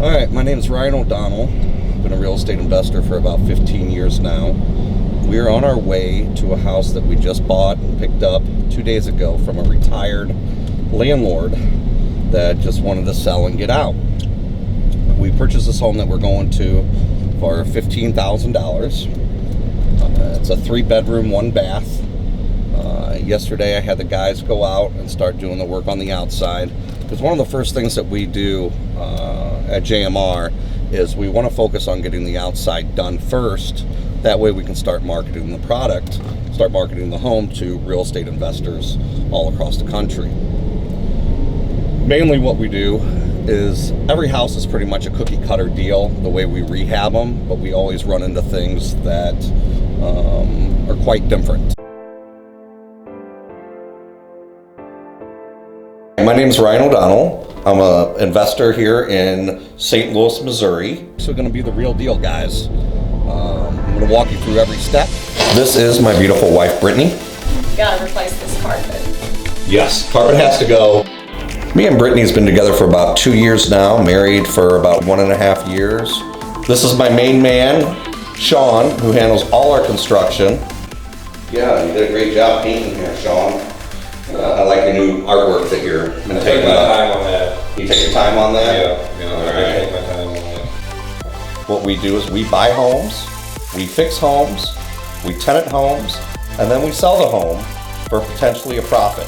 All right, my name is Ryan O'Donnell. I've been a real estate investor for about 15 years now. We're on our way to a house that we just bought and picked up 2 days ago from a retired landlord that just wanted to sell and get out. We purchased this home that we're going to for $15,000. It's a 3-bedroom, 1-bath. Yesterday I had the guys go out and start doing the work on the outside, because one of the first things that we do at JMR is we want to focus on getting the outside done first. That way we can start marketing the product, start marketing the home to real estate investors all across the country. Mainly what we do is every house is pretty much a cookie cutter deal the way we rehab them, but we always run into things that are quite different. My name is Ryan O'Donnell. I'm an investor here in St. Louis, Missouri. So going to be the real deal, guys. I'm going to walk you through every step. This is my beautiful wife, Brittany. You gotta replace this carpet. Yes, carpet has to go. Me and Brittany's been together for about 2 years now, married for about 1.5 years. This is my main man, Sean, who handles all our construction. Yeah, you did a great job painting here, Sean. I like your new artwork that you're taking. I take my time on that. You take your time on that? Yeah, all right. I take my time on that. What we do is we buy homes, we fix homes, we tenant homes, and then we sell the home for potentially a profit.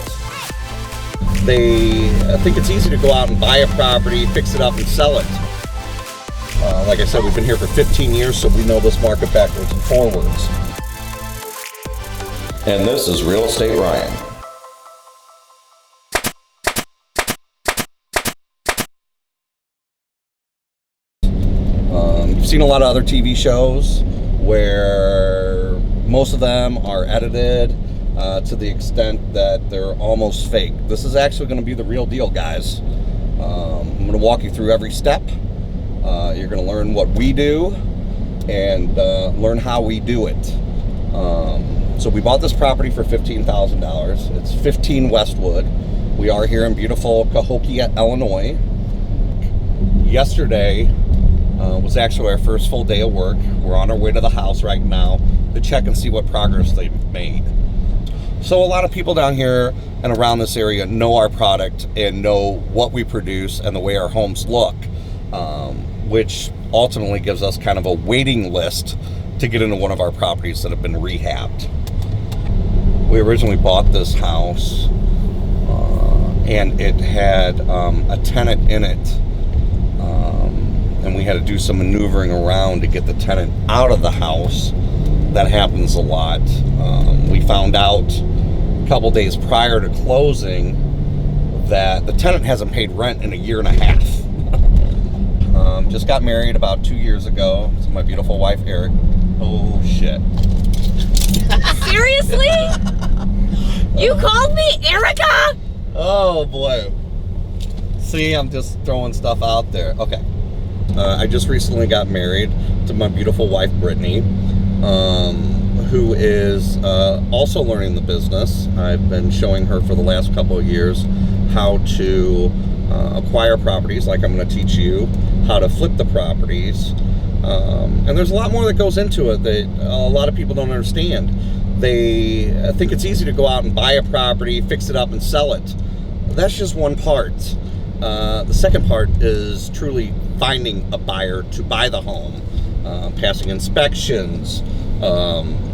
They think it's easy to go out and buy a property, fix it up, and sell it. Like I said, we've been here for 15 years, so we know this market backwards and forwards. And this is Real Estate Ryan. I've seen a lot of other TV shows where most of them are edited to the extent that they're almost fake. This is actually going to be the real deal, guys. I'm going to walk you through every step. You're going to learn what we do and learn how we do it. So we bought this property for $15,000. It's 15 Westwood. We are here in beautiful Cahokia, Illinois. Yesterday was actually our first full day of work. We're on our way to the house right now to check and see what progress they've made. So a lot of people down here and around this area know our product and know what we produce and the way our homes look, which ultimately gives us kind of a waiting list to get into one of our properties that have been rehabbed. We originally bought this house and it had a tenant in it. And we had to do some maneuvering around to get the tenant out of the house. That happens a lot. We found out a couple days prior to closing that the tenant hasn't paid rent in 1.5 years. Just got married about 2 years ago to my beautiful wife, Eric. Oh, shit. Seriously? You called me Erica? Oh, boy. See, I'm just throwing stuff out there. Okay. I just recently got married to my beautiful wife, Brittany, who is also learning the business. I've been showing her for the last couple of years how to acquire properties, like I'm going to teach you how to flip the properties. And there's a lot more that goes into it that a lot of people don't understand. They think it's easy to go out and buy a property, fix it up, and sell it. That's just one part. The second part is truly finding a buyer to buy the home, passing inspections,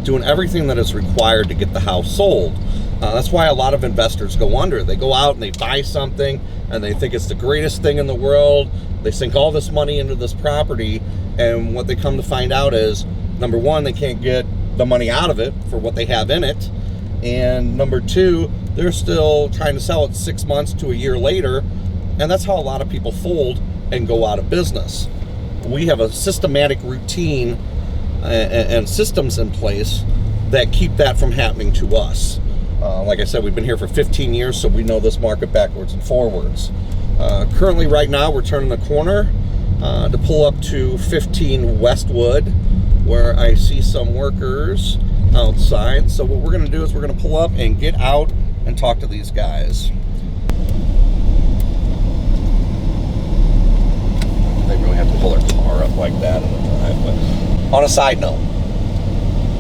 doing everything that is required to get the house sold. That's why a lot of investors go under. They go out and they buy something and they think it's the greatest thing in the world. They sink all this money into this property, and what they come to find out is, number one, they can't get the money out of it for what they have in it, and number two, they're still trying to sell it 6 months to a year later. And that's how a lot of people fold and go out of business. We have a systematic routine and systems in place that keep that from happening to us. Like I said, we've been here for 15 years, so we know this market backwards and forwards. Currently, right now, we're turning the corner to pull up to 15 Westwood, where I see some workers outside. So what we're going to do is we're going to pull up and get out and talk to these guys. They really like that in the drive. But on a side note,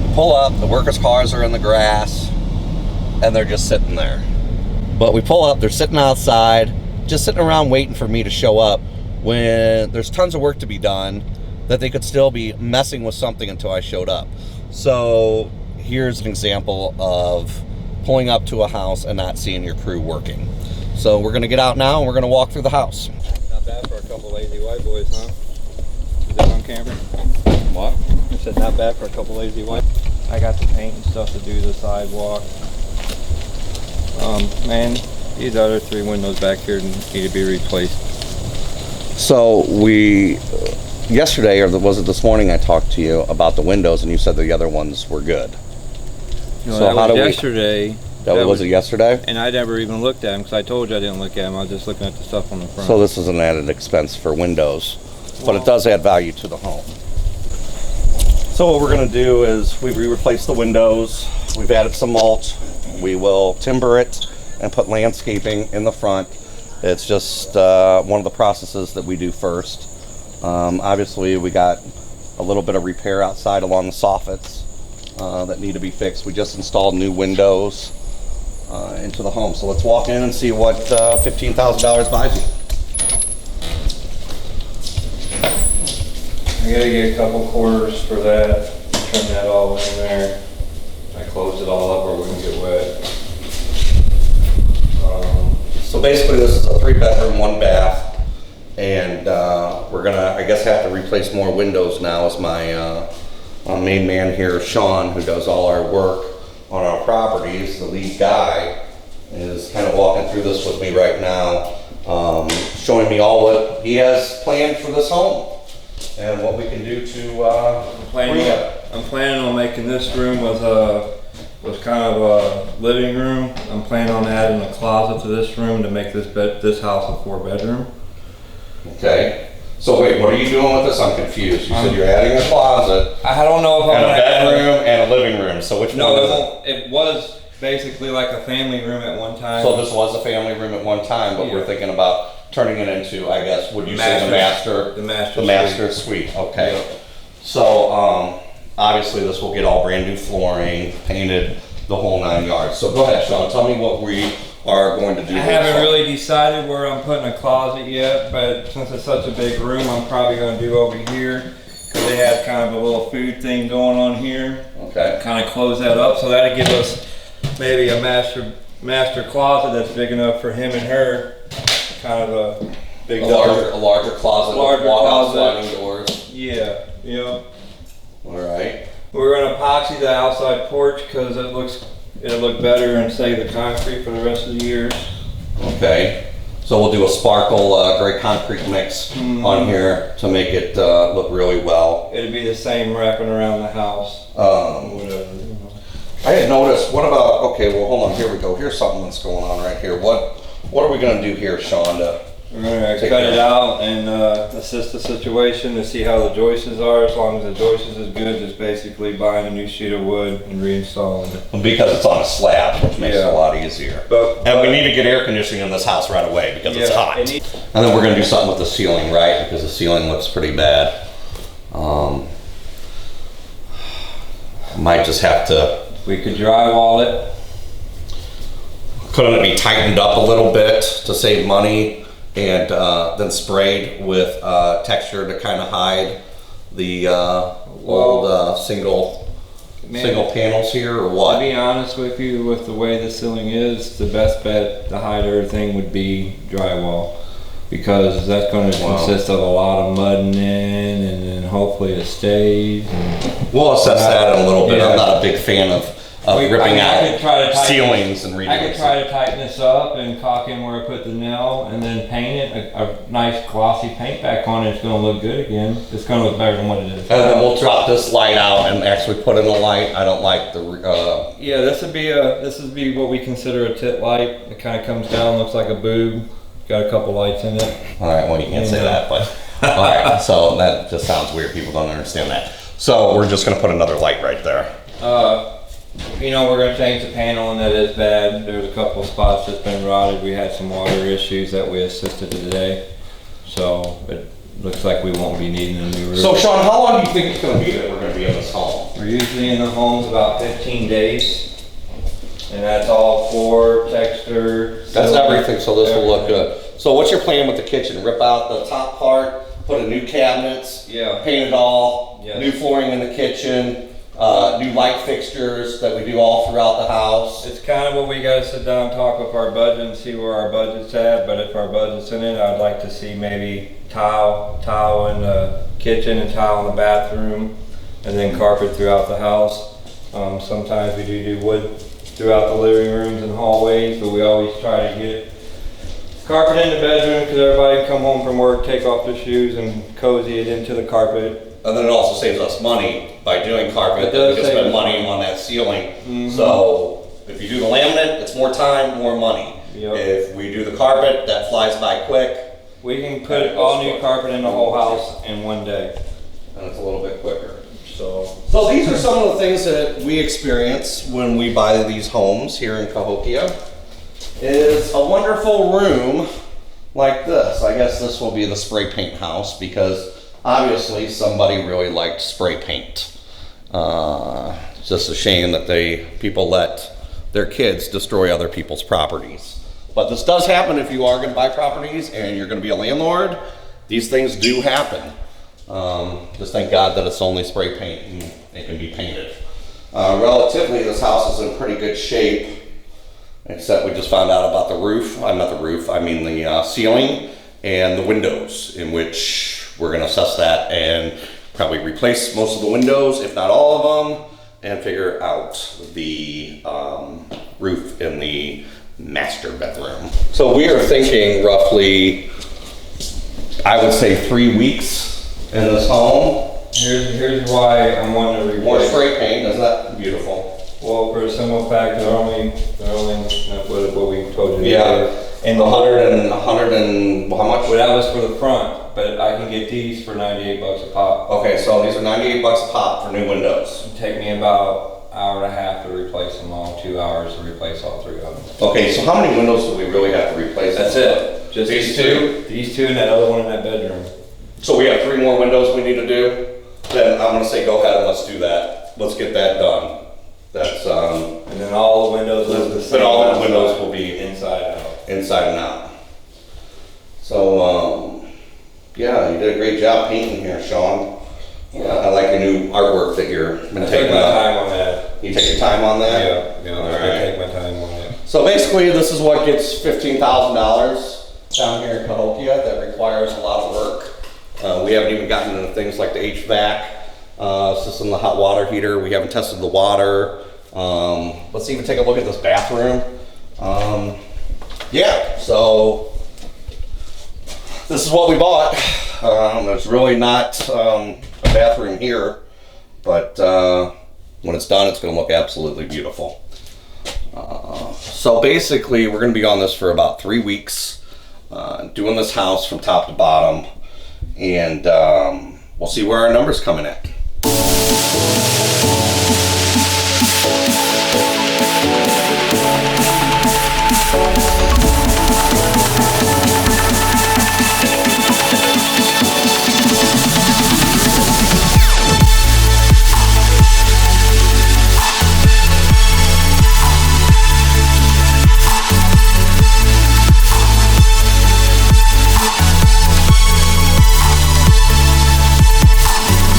you pull up, the workers' cars are in the grass, and they're just sitting there. But we pull up, they're sitting outside, just sitting around waiting for me to show up when there's tons of work to be done, that they could still be messing with something until I showed up. So here's an example of pulling up to a house and not seeing your crew working. So we're gonna get out now and we're gonna walk through the house. Not bad for a couple lazy white boys, huh? Is that on camera? What? I said not bad for a couple lazy white. I got the paint and stuff to do the sidewalk. Man, these other 3 windows back here need to be replaced. So we, yesterday, or was it this morning, I talked to you about the windows and you said the other ones were good. No, So that how was do we- yesterday. That was it yesterday? And I never even looked at them because I told you I didn't look at them. I was just looking at the stuff on the front. So this is an added expense for windows, but it does add value to the home. So what we're gonna do is we replace the windows. We've added some mulch. We will timber it and put landscaping in the front. It's just one of the processes that we do first. Obviously we got a little bit of repair outside along the soffits that need to be fixed. We just installed new windows into the home. So let's walk in and see what $15,000 buys you. I gotta get a couple quarters for that. Trim that all in there. I closed it all up or it wouldn't get wet. So basically this is a 3-bedroom, 1 bath, and we're gonna, I guess, have to replace more windows now, as my main man here, Sean, who does all our work on our properties, the lead guy, is kind of walking through this with me right now, showing me all what he has planned for this home and what we can do to I'm planning on making this room was kind of a living room. I'm planning on adding a closet to this room to make this house a 4-bedroom. Okay. So wait, what are you doing with this? I'm confused. You said you're adding a closet. I don't know if I'm And a gonna add bedroom and a living room. So which one No, is it? it was basically like a family room at one time. So this was a family room at one time, but we're Yeah. thinking about turning it into, I guess, would you say the master? The master suite. Okay. Yeah. So obviously this will get all brand new flooring, painted, the whole 9 yards. So go ahead, Sean. Tell me what we are going to do. I haven't really decided where I'm putting a closet yet, but since it's such a big room, I'm probably going to do over here because they have kind of a little food thing going on here. Okay. Kind of close that up, so that'll give us maybe a master closet that's big enough for him and her. Kind of a big A larger closet. Larger with walkout closet. sliding doors. Yeah, yeah. All right. We're gonna epoxy the outside porch because it'll look better and save the concrete for the rest of the years. Okay. So we'll do a sparkle gray concrete mix on here to make it look really well. It'll be the same wrapping around the house. Whatever. I had noticed, what about, okay, well, hold on, here we go. Here's something that's going on right here. What are we gonna do here, Sean, to We're gonna Take cut care. it out and assist the situation to see how the joists are. As long as the joists is good, just basically buying a new sheet of wood and reinstalling it. because it's on a slab, which makes it a Yeah. lot easier. But And we need to get air conditioning in this house right away because it's Yeah, hot. it needs- And then we're gonna do something with the ceiling, right? Because the ceiling looks pretty bad. Might just have to, we could drywall it. couldn't it be tightened up a little bit to save money and then sprayed with texture to kind of hide the old single panels here, or To what? be honest with you, with the way the ceiling is, the best bet to hide everything would be drywall. Because that's going to Wow. consist of a lot of mudding in, and then hopefully it stays. We'll assess that in a little bit. Yeah. I'm not a big fan of ripping I could try to out tighten- ceilings and I redoing could try to tighten this up and caulk in where I put the nail, and then paint it a nice glossy paint back on it. It's going to look good again. It's going to look better than what it is. And then we'll drop this light out and actually put in a light. I don't like the, Yeah, this would be what we consider a tit light. It kind of comes down, looks like a boob. Got a couple lights in it. all right, well, you can't say Yeah. that, but, all right, so that just sounds weird. People don't understand that. So we're just gonna put another light right there. We're gonna change the panel, and that is bad. There's a couple of spots that's been rotted. We had some water issues that we assisted today. So looks like we won't be needing a new roof. So Sean, how long do you think it's gonna be that we're gonna be in this home? We're usually in the homes about 15 days, and that's all floor, texture. That's ceiling, everything, so this will look everything. good. So what's your plan with the kitchen? Rip out the top part, put in new cabinets, Yeah. paint it all, Yes. new flooring in the kitchen, new light fixtures that we do all throughout the house. It's kind of what we gotta sit down and talk with our budget and see where our budget's at, but if our budget's in it, I'd like to see maybe tile in the kitchen and tile in the bathroom, and then carpet throughout the house. Sometimes we do wood throughout the living rooms and hallways, but we always try to get carpet in the bedroom because everybody can come home from work, take off their shoes and cozy it into the carpet. And then it also saves us money by doing carpet. It does We can save spend us money on that ceiling. Mhm. So if you do the laminate, it's more time, more money. Yep. If we do the carpet, that flies by quick We can put all new carpet in the whole house in one day. and it's a little bit quicker. So So these are some of the things that we experience when we buy these homes here in Cahokia. Is a wonderful room like this. I guess this will be the spray paint house because obviously somebody really liked spray paint. It's just a shame that people let their kids destroy other people's properties. But this does happen if you are going to buy properties and you're going to be a landlord. These things do happen. Just thank God that it's only spray paint and it can be painted. Relatively, this house is in pretty good shape, except we just found out about the roof. Not the roof, I mean the ceiling and the windows, in which we're going to assess that and probably replace most of the windows, if not all of them, and figure out the roof in the master bedroom. So we are thinking roughly, I would say 3 weeks in this home. here's why I'm wanting to More replace. spray paint, isn't that beautiful? Well, for a simple fact, they're only what we told you. Yeah. And The 100 and how much? Well, that was for the front, but I can get these for $98 a pop. Okay, so these are $98 a pop for new windows. It'd take me about an hour and a half to replace them all, 2 hours to replace all 3 of them. Okay, so how many windows do we really have to replace? That's it. Just These two? These two and that other one in that bedroom. So we have 3 more windows we need to do? Then I'm gonna say go ahead and let's do that. Let's get that done. That's, And then all the windows look the same. but all the windows will be inside out. inside and out. So, yeah, you did a great job painting here, Sean. Yeah, I like your new artwork that you've been I took taking my up. time on that. You take your time on that? Yeah, All I right. take my time on it. So basically, this is what gets $15,000 down here in Cahokia. That requires a lot of work. We haven't even gotten into things like the HVAC system, the hot water heater. We haven't tested the water. Let's even take a look at this bathroom. Yeah, so this is what we bought. There's really not a bathroom here, but when it's done, it's going to look absolutely beautiful. So basically, we're going to be on this for about 3 weeks, doing this house from top to bottom, and we'll see where our numbers come in at.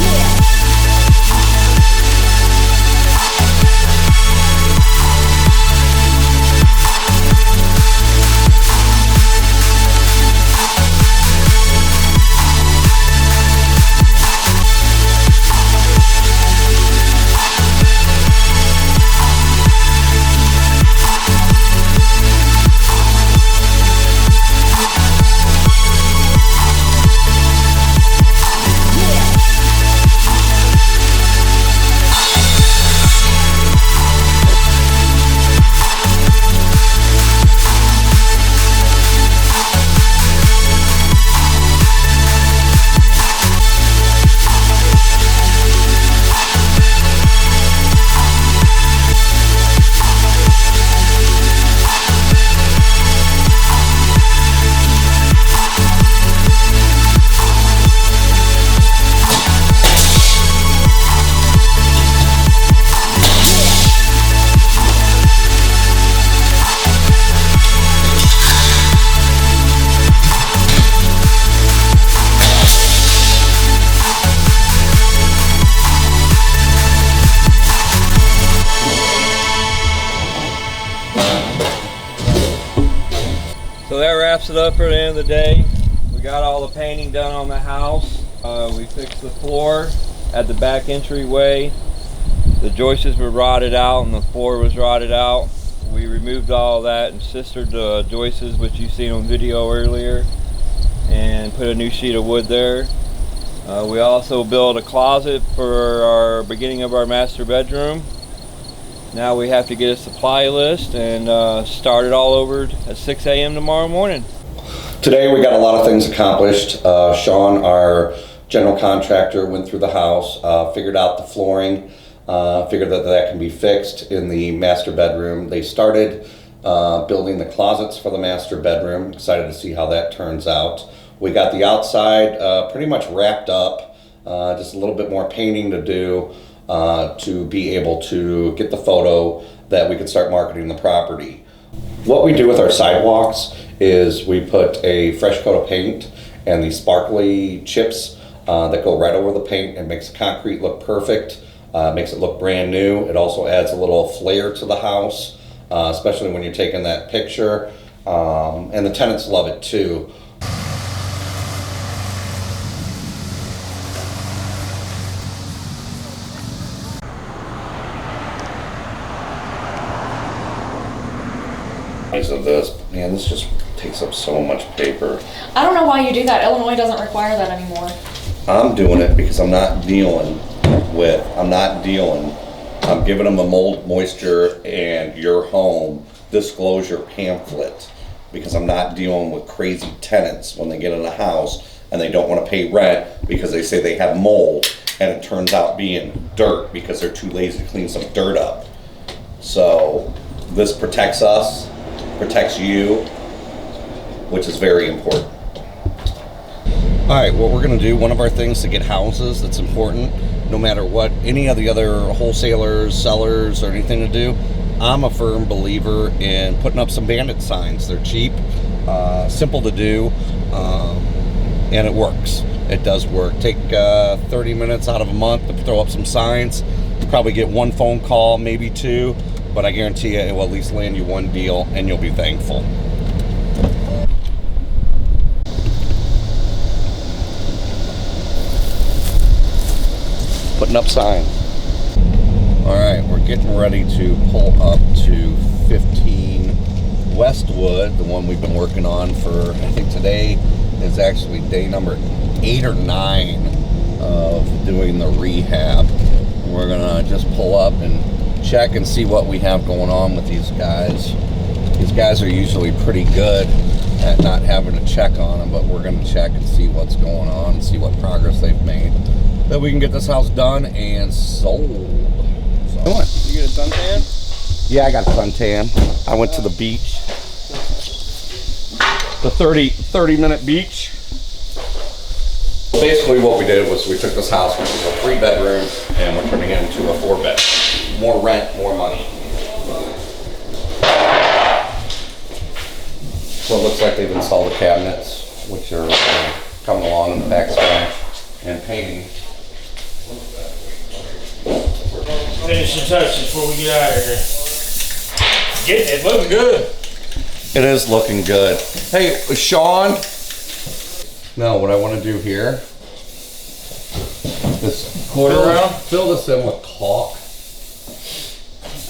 Yeah. wraps it up for the end of the day. We got all the painting done on the house. We fixed the floor at the back entryway. The joists were rotted out and the floor was rotted out. We removed all that and sistered the joists, which you've seen on video earlier, and put a new sheet of wood there. We also built a closet for our beginning of our master bedroom. Now we have to get a supply list and start it all over at 6 a.m. tomorrow morning. Today we got a lot of things accomplished. Sean, our general contractor, went through the house, figured out the flooring, figured that can be fixed in the master bedroom. They started building the closets for the master bedroom. Excited to see how that turns out. We got the outside pretty much wrapped up, just a little bit more painting to do to be able to get the photo that we could start marketing the property. What we do with our sidewalks is we put a fresh coat of paint and these sparkly chips that go right over the paint and makes the concrete look perfect, makes it look brand new. It also adds a little flair to the house, especially when you're taking that picture, and the tenants love it too. Of this, man, this just takes up so much paper. I don't know why you do that. Illinois doesn't require that anymore. I'm doing it because I'm giving them a mold, moisture, and your home disclosure pamphlet because I'm not dealing with crazy tenants when they get in a house and they don't want to pay rent because they say they have mold and it turns out being dirt because they're too lazy to clean some dirt up. So this protects us, protects you, which is very important. All right, what we're gonna do, one of our things to get houses that's important, no matter what any of the other wholesalers, sellers, or anything to do, I'm a firm believer in putting up some bandit signs. They're cheap, simple to do, and it works. It does work. Take 30 minutes out of a month to throw up some signs. You probably get one phone call, maybe two, but I guarantee you it will at least land you one deal and you'll be thankful. Putting up signs. All right, we're getting ready to pull up to 15 Westwood, the one we've been working on for, I think today is actually day number 8 or 9 of doing the rehab. We're gonna just pull up and check and see what we have going on with these guys. These guys are usually pretty good at not having to check on them, but we're gonna check and see what's going on and see what progress they've made, that we can get this house done and sold. So, You get a suntan? yeah, I got suntan. I went to the beach, the 30-minute beach. Basically what we did was we took this house, which is a 3-bedroom, and we're turning it into a 4-bed. More rent, more money. So it looks like they've installed the cabinets, which are coming along in the backsplash, and painting. Finish the touches before we get out of here. It's looking good. It is looking good. Hey, Sean. No, what I want to do here is fill this in with caulk.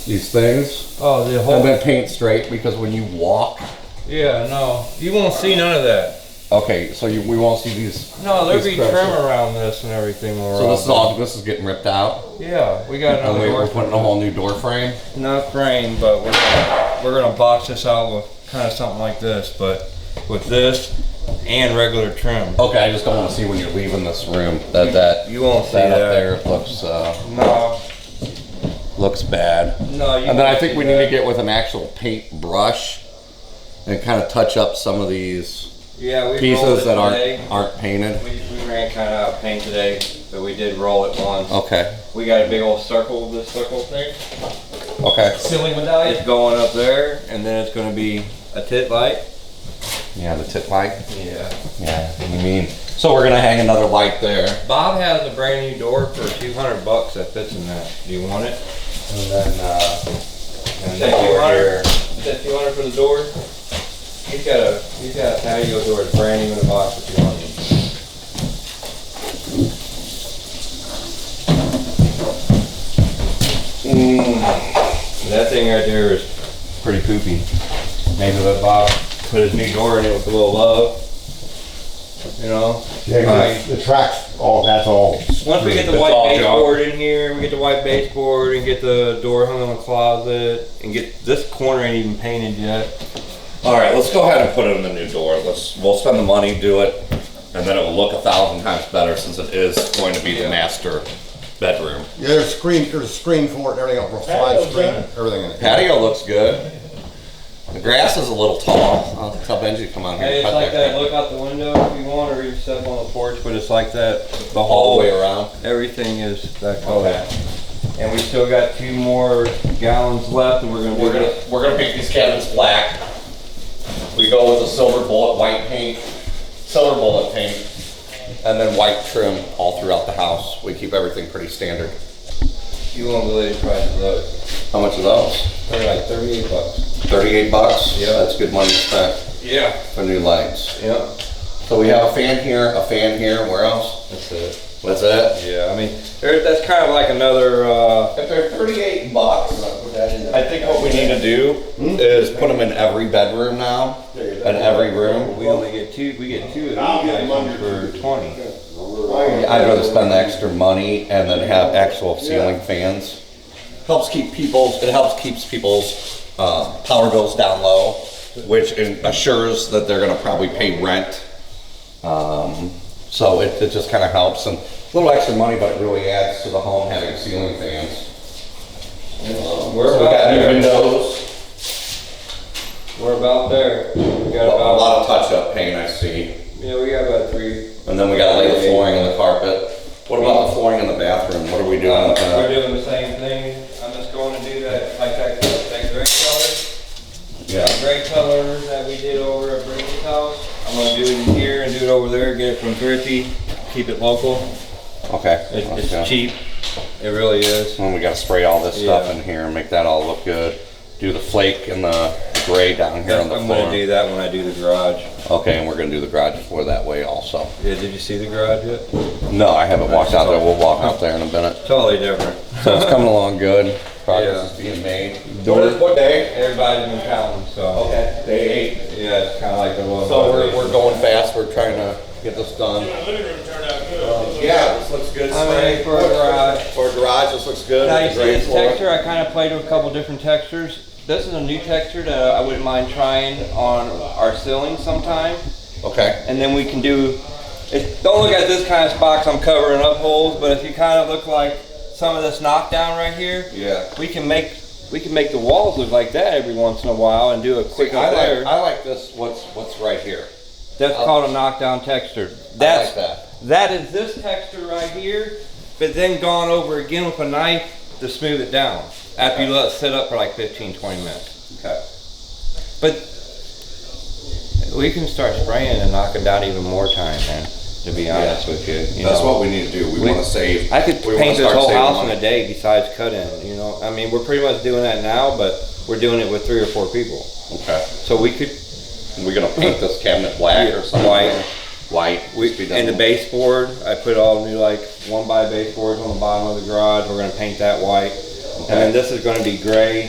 These things. Oh, the And whole. then paint straight, because when you walk. Yeah, no, you won't see none of that. Okay, so we won't see these. No, there'll these be trim crushes. around this and everything. When we're So this is getting ripped out. Yeah, we got And another we're door. putting a whole new door frame. Not frame, but we're gonna box this out with kind of something like this, but with this and regular trim. Okay, I just don't want to see when you're leaving this room that You won't see that that. up there looks No, looks bad. no. You And then I won't think see we need that. to get with an actual paint brush and kind of touch up some of these Yeah, we rolled pieces it that today. aren't painted. We ran kind of out of paint today, but we did roll it once. Okay. We got a big old circle, this circle thing. Okay. Ceiling medallion. It's going up there, and then it's gonna be a tit light. Yeah, the tip light. Yeah. Yeah, what do you mean? So we're gonna hang another light there. Bob has a brand new door for $200 that fits in that. Do you want it? And then Is that 200? Is that 200 for the door? He's got a patio door that's brand new in a box for $200. That thing right there is pretty poopy. Maybe let Bob put his new door in it with a little love. You know? Yeah, 'cause the tracks, that's all. Once we get the It's white all junk. baseboard in here, we get the white baseboard and get the door hung in the closet and get this corner ain't even painted yet. All right, let's go ahead and put in the new door. We'll spend the money, do it, and then it will look 1,000 times better since it is going to be the master bedroom. Yeah, there's a screen for it, everything else, real fine screen, everything in it. Patio looks good. The grass is a little tall. I'll tell Benji to come on here Hey, and it's cut like that. that Look out the window if you want, or you step on the porch, but it's like that. The all whole the way around. everything is that color. And we still got 2 more gallons left, and we're gonna paint these cabinets black. We go with a silver bullet paint, and then white trim all throughout the house. We keep everything pretty standard. You won't believe the price of those. How much are those? They're like $38. 38 bucks? Yeah. That's good money spent Yeah. for new lights. Yeah. So we have a fan here, where else? That's it. That's it? Yeah, I mean, that's kind of like another, If they're 38 bucks, I think what we need to do is put them in every bedroom now, in every room. we only get 2, we get 2 of these guys for 20. I'd rather spend the extra money and then have actual ceiling fans. It helps keeps people's power bills down low, which assures that they're gonna probably pay rent. So it just kind of helps, and a little extra money, but it really adds to the home having ceiling fans. We're So we about got new there. windows, We're about there. We got a about, lot of touch-up paint I see, yeah, we got about 3. and then we gotta lay the flooring and the carpet. What about the flooring in the bathroom? What are we doing with We're that? doing the same thing. I'm just going to do that, like that gray color. Yeah. The gray color that we did over at Brittany's house. I'm gonna do it in here and do it over there, get it from Thrifty, keep it local. Okay. It's okay. cheap. It really is. And we gotta spray all this stuff Yeah. in here and make that all look good. Do the flake and the gray down here on the I'm floor. gonna do that when I do the garage. Okay, and we're gonna do the garage floor that way also. Yeah, did you see the garage yet? No, I haven't walked out there. We'll walk out there in a minute. Totally different. So it's coming along good. Progress Yeah. is being made. Doors- What day? Everybody's been counting, so. Okay, day 8. Yeah, it's kinda like the little. So we're going fast. We're trying to get this done. The living room turned out good. Yeah, this looks good. I'm ready for a garage. For a garage, this looks good. Now you with the see gray this floor. texture, I kind of played with a couple different textures. This is a new texture that I wouldn't mind trying on our ceiling sometime. Okay. And then we can do, don't look at this kind of spot 'cause I'm covering up holes, but if you kind of look like some of this knockdown right here, Yeah. we can make the walls look like that every once in a while and do a quick up layer. I like this. What's right here? That's called a knockdown texture. I like that. That is this texture right here, but then gone over again with a knife to smooth it down after you let it sit up for like 15-20 minutes. Okay. But we can start spraying and knocking down even more time, man, to be honest with you. That's what we need to do. We want to save. I could we wanna paint this start whole saving house money. in a day besides cutting, you know. I mean, we're pretty much doing that now, but we're doing it with 3 or 4 people. Okay. So we could, We're gonna paint this cabinet black or something. White. White. in the baseboard, I put all new like 1x baseboards on the bottom of the garage. We're gonna paint that white. And then this is gonna be gray,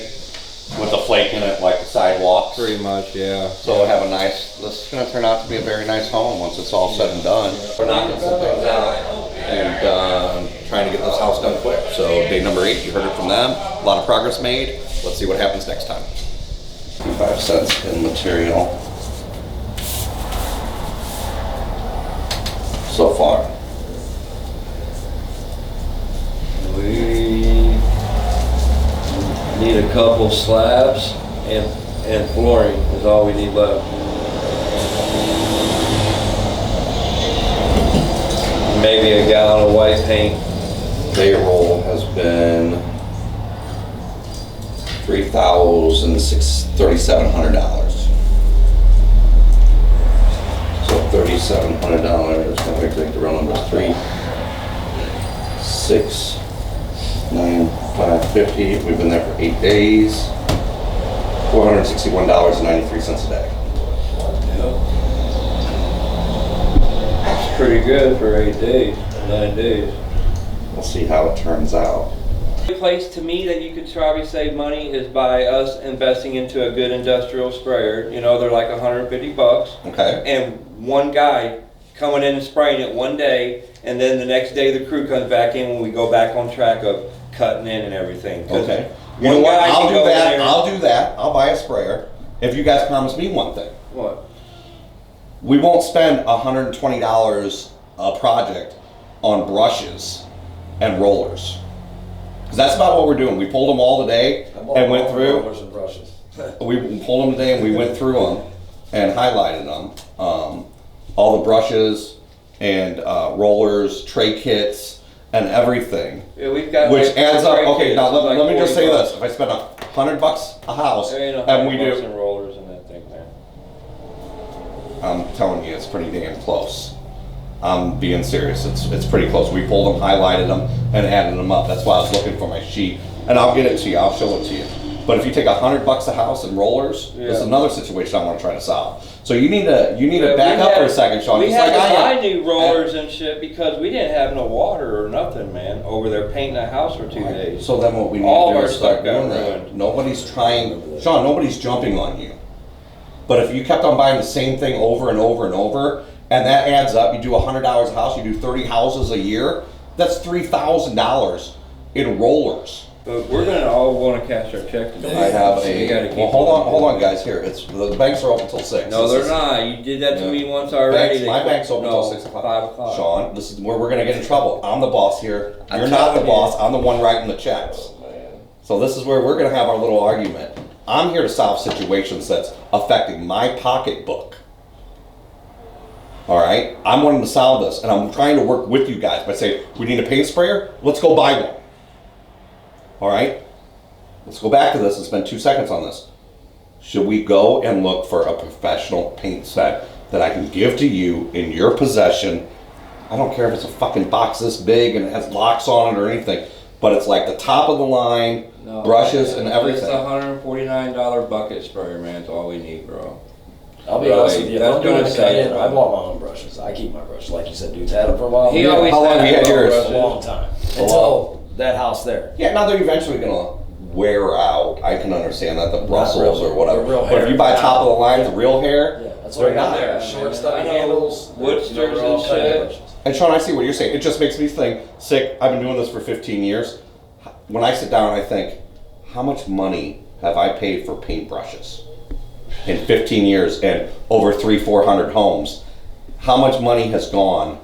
with the flake in it, like the sidewalks. pretty much, yeah. So we'll have a nice. This is gonna turn out to be a very nice home once it's all said and done. We're knocking some things out and trying to get this house done quick. So day number 8, you heard it from them. A lot of progress made. Let's see what happens next time. 5 cents in material. So far. We need a couple slabs and flooring is all we need left. Maybe a gallon of white paint. Payroll has been $3,700. So $3,700. Gonna make the real number 3,695.50. We've been there for 8 days. $461.93 a day. pretty good for 8 days, 9 days. We'll see how it turns out. The place to me that you could probably save money is by us investing into a good industrial sprayer. You know, they're like 150 bucks. Okay. And one guy coming in and spraying it one day, and then the next day the crew comes back in when we go back on track of cutting in and everything. Okay. You know what? I'll do that. I'll do that. I'll buy a sprayer if you guys promise me one thing. What? We won't spend $120 a project on brushes and rollers. Because that's about what we're doing. We pulled them all today and went through. Rollers and brushes. We pulled them today and we went through them and highlighted them. All the brushes and rollers, tray kits, and everything. Yeah, we've got Which like adds up. tray Okay, kits, now it's like let me just say 40 this: if I spend $100 a house, there ain't and we $100 do, in rollers in that thing, man. I'm telling you, it's pretty damn close. I'm being serious. It's pretty close. We pulled them, highlighted them, and added them up. That's why I was looking for my sheet, and I'll get it to you. I'll show it to you. But if you take $100 a house in rollers, there's another situation I want to try to solve. So you need to back up for a second, Sean. We Just had like to I buy new rollers and shit because we didn't have no water or nothing, man, over there painting the house for 2 days. So then what we need All to do our is start stuff got doing that. ruined. Nobody's trying, Sean, nobody's jumping on you. But if you kept on buying the same thing over and over and over, and that adds up, you do $100 a house, you do 30 houses a year, that's $3,000 in rollers. But we're gonna all want to cash our check today. I have So you gotta keep well, hold on, guys. Here, the banks are open till 6. No, they're not. You did that to me once already. My bank's open no, till 6 o'clock. 5 o'clock. Sean, this is where we're gonna get in trouble. I'm the boss here. You're not the boss. I'm the one writing the checks. So this is where we're gonna have our little argument. I'm here to solve situations that's affecting my pocketbook. All right, I'm wanting to solve this, and I'm trying to work with you guys by saying we need a paint sprayer. Let's go buy one. All right, let's go back to this and spend 2 seconds on this. Should we go and look for a professional paint set that I can give to you in your possession? I don't care if it's a fucking box this big and it has locks on it or anything, but it's like the top of the line, brushes and everything. It's a $149 bucket sprayer, man. It's all we need, bro. I'll be honest with you, if That's I'm doing gonna a save, cut-in, bro. I bought my own brushes. I keep my brushes. Like you said, dude's had them for a while. He always How long have you had yours? A long time. Until that house there. Yeah, now they're eventually gonna wear out. I can understand that, the Brussels real- or whatever. the real But hair. if you buy top of the line, the real hair, Yeah, that's they're what I got not. there. Yeah, Short, man. stubby I know. handles. Woodsters they're all and cut-in shit. brushes. And Sean, I see what you're saying. It just makes me think, sick, I've been doing this for 15 years. When I sit down, I think, how much money have I paid for paintbrushes in 15 years and over 300-400 homes? How much money has gone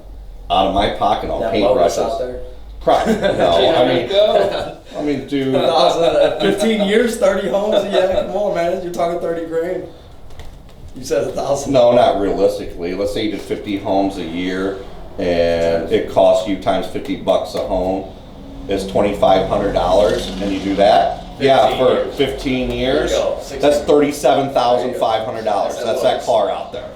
out of my pocket on That Lotus paintbrushes? out there. Probably. No, Go. I mean, dude. 15 years, 30 homes. Yeah, come on, man. You're talking 30 grand. You said 1,000. No, not realistically. Let's say you did 50 homes a year and it costs you times $50 a home is $2,500 and you do that. Yeah, for 15 years. There you go. That's $37,500. That's that car out there.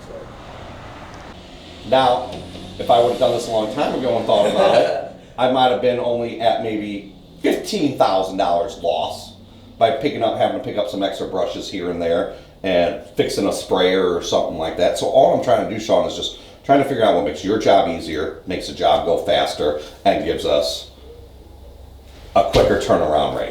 Now, if I would have done this a long time ago and thought about it, I might have been only at maybe $15,000 loss by having to pick up some extra brushes here and there and fixing a sprayer or something like that. So all I'm trying to do, Sean, is just trying to figure out what makes your job easier, makes the job go faster, and gives us a quicker turnaround rate.